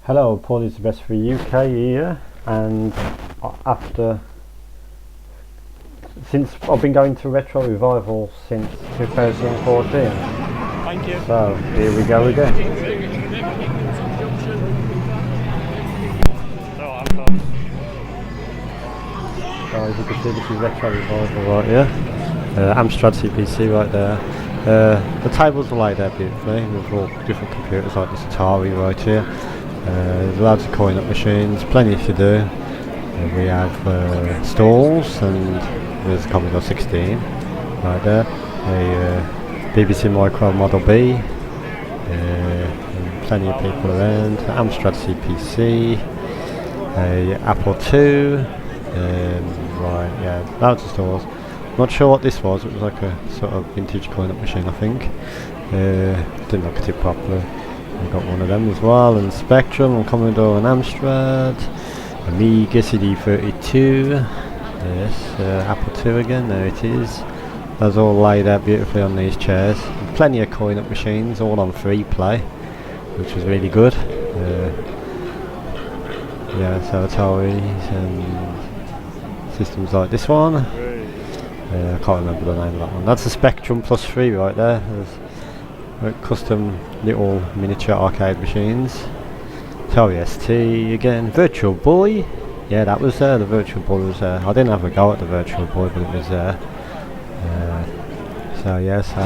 Hello, Paul is the best for UK here, and since I've been going to Retro Revival since 2014. Thank you. So here we go again. So as you can see, this is Retro Revival right here. Amstrad CPC right there. The tables are laid out beautifully with all different computers like this Atari right here. There's loads of coin-up machines, plenty to do. We have stalls, and there's a Commodore 16 right there. A BBC Micro Model B, and plenty of people around. Amstrad CPC, a Apple II, right, yeah, loads of stalls. Not sure what this was. It was like a sort of vintage coin-up machine, I think. Didn't look at it properly. We've got one of them as well, and Spectrum, and Commodore, and Amstrad, Amiga CD32, yes, Apple II again, there it is. That's all laid out beautifully on these chairs. Plenty of coin-up machines, all on free play, which was really good. Yeah, so Ataris and systems like this one. I can't remember the name of that one. That's a Spectrum Plus 3 right there. There's custom little miniature arcade machines. Atari ST again. Virtual Boy. Yeah, that was there. The Virtual Boy was there. I didn't have a go at the Virtual Boy, but it was there. So yeah, so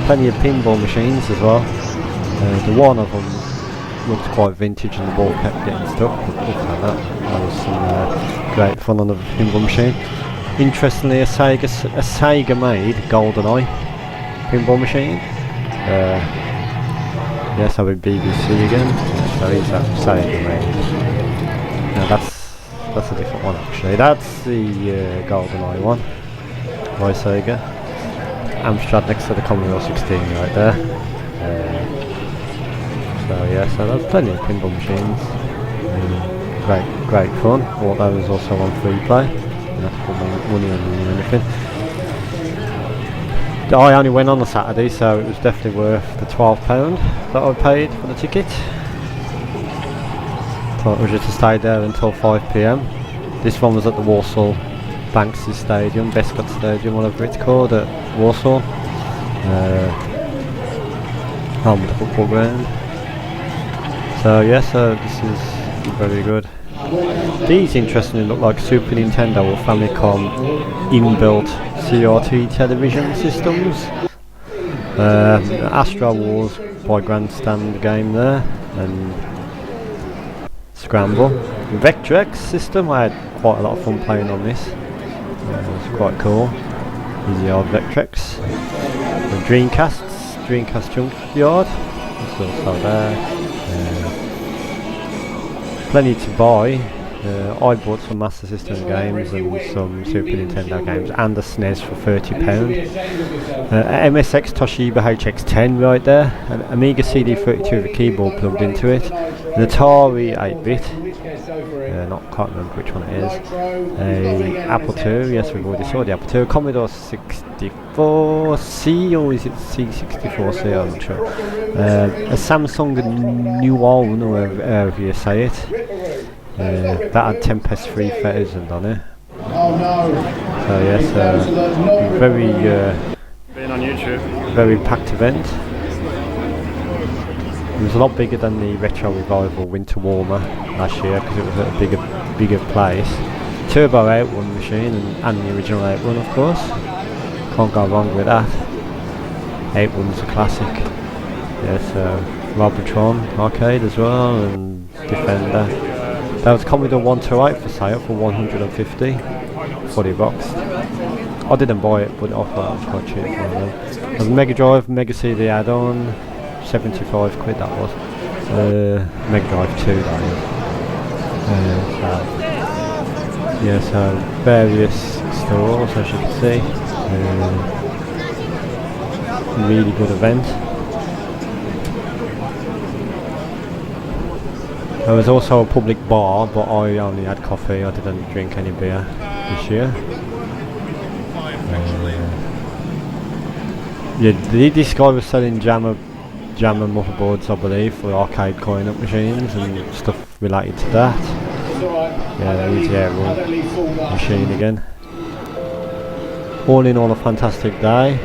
plenty of pinball machines as well. The one of them looked quite vintage and the ball kept getting stuck, but other than that was some great fun on the pinball machine. Interestingly, a Sega made GoldenEye pinball machine. Yes, I'm with BBC again. So he's that Sega made. No, that's a different one actually. That's the GoldenEye one by Sega. Amstrad next to the Commodore 16 right there. So yeah, so there's plenty of pinball machines. Great fun. All those also on free play. You don't have to put money on them or anything. I only went on a Saturday, so it was definitely worth the £12 that I paid for the ticket. Thought it was just to stay there until 5 PM. This one was at the Warsaw Banksy Stadium, Bescott Stadium, whatever it's called, at Warsaw. Home of the football ground. So yeah, so this is very good. These interestingly look like Super Nintendo or Famicom inbuilt CRT television systems. Astro Wars by Grandstand game there, and Scramble. Vectrex system, I had quite a lot of fun playing on this. It's quite cool. Easy old Vectrex. The Dreamcast Junkyard. It's also there. Plenty to buy. I bought some Master System games and some Super Nintendo games and a SNES for £30. MSX Toshiba HX10 right there, an Amiga CD32 with a keyboard plugged into it, an Atari 8-bit, can't remember which one it is, a Apple II, yes we've already saw the Apple II, Commodore 64C, or is it C64C, I'm not sure, a Samsung Nuon, or however you say it. That had Tempest 3000 on it. Oh no! So yes, very Being on YouTube. very packed event. It was a lot bigger than the Retro Revival Winter Warmer last year because it was at a bigger place. Turbo Outrun machine and the original Outrun, of course. Can't go wrong with that. Outrun's a classic. Yes, Robotron arcade as well, and Defender. There was Commodore 128 for sale for 150, fully boxed. I didn't buy it, but I thought it was quite cheap. There was Mega Drive, Mega CD add-on, 75 quid that was. Mega Drive 2 that is. So various stores, as you can see. Really good event. There was also a public bar, but I only had coffee, I didn't drink any beer this year. Yeah, this guy was selling jam and motherboards, I believe, for arcade coin-up machines and stuff related to that. Yeah, there is the Air1 machine again. All in all, a fantastic day.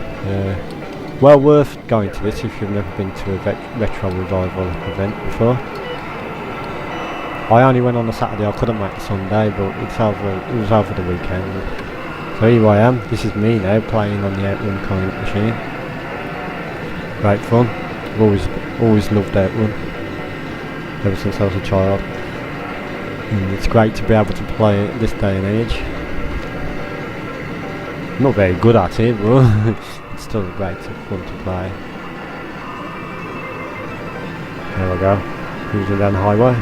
Well worth going to this if you've never been to a retro revival event before. I only went on the Saturday, I couldn't make the Sunday, but it was over the weekend. So here I am, this is me now playing on the Outrun coin machine. Great fun. I've always loved Outrun ever since I was a child. And it's great to be able to play it this day and age. Not very good at it, but it's still great fun to play. There we go, cruising down the highway.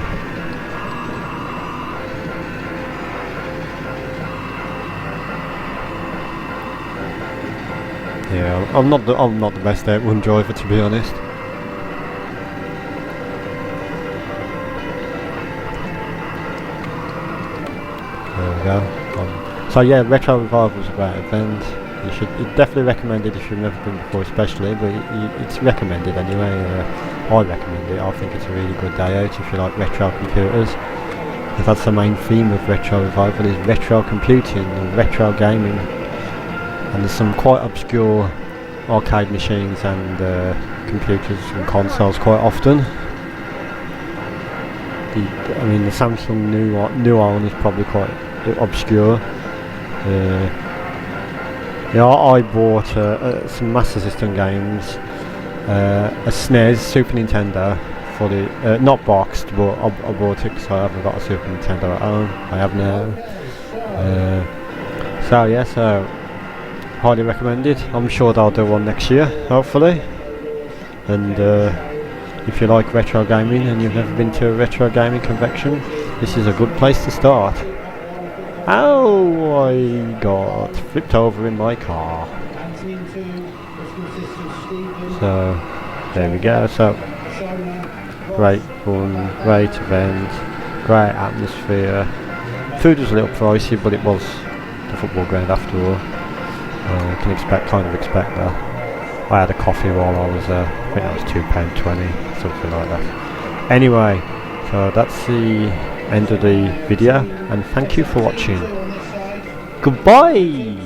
Yeah, I'm not the best Outrun driver, to be honest. There we go. So yeah, Retro Revival was a great event. You'd definitely recommend it if you've never been before, especially. But it's recommended anyway. I recommend it. I think it's a really good day out if you like retro computers. Because that's the main theme of Retro Revival, is retro computing and retro gaming. And there's some quite obscure arcade machines and computers and consoles quite often. The Samsung new one is probably quite obscure. I bought some Master System games, a SNES, Super Nintendo, for the not boxed, but I bought it because I haven't got a Super Nintendo at home. I have now. So highly recommended. I'm sure they'll do one next year, hopefully. And if you like retro gaming and you've never been to a retro gaming convention, this is a good place to start. Oh, I got flipped over in my car. So there we go. So great fun, great event, great atmosphere. Food was a little pricey, but it was the football ground after all. You can kind of expect that. I had a coffee while I was there. I think that was £2.20, something like that. Anyway, so that's the end of the video, and thank you for watching. Goodbye!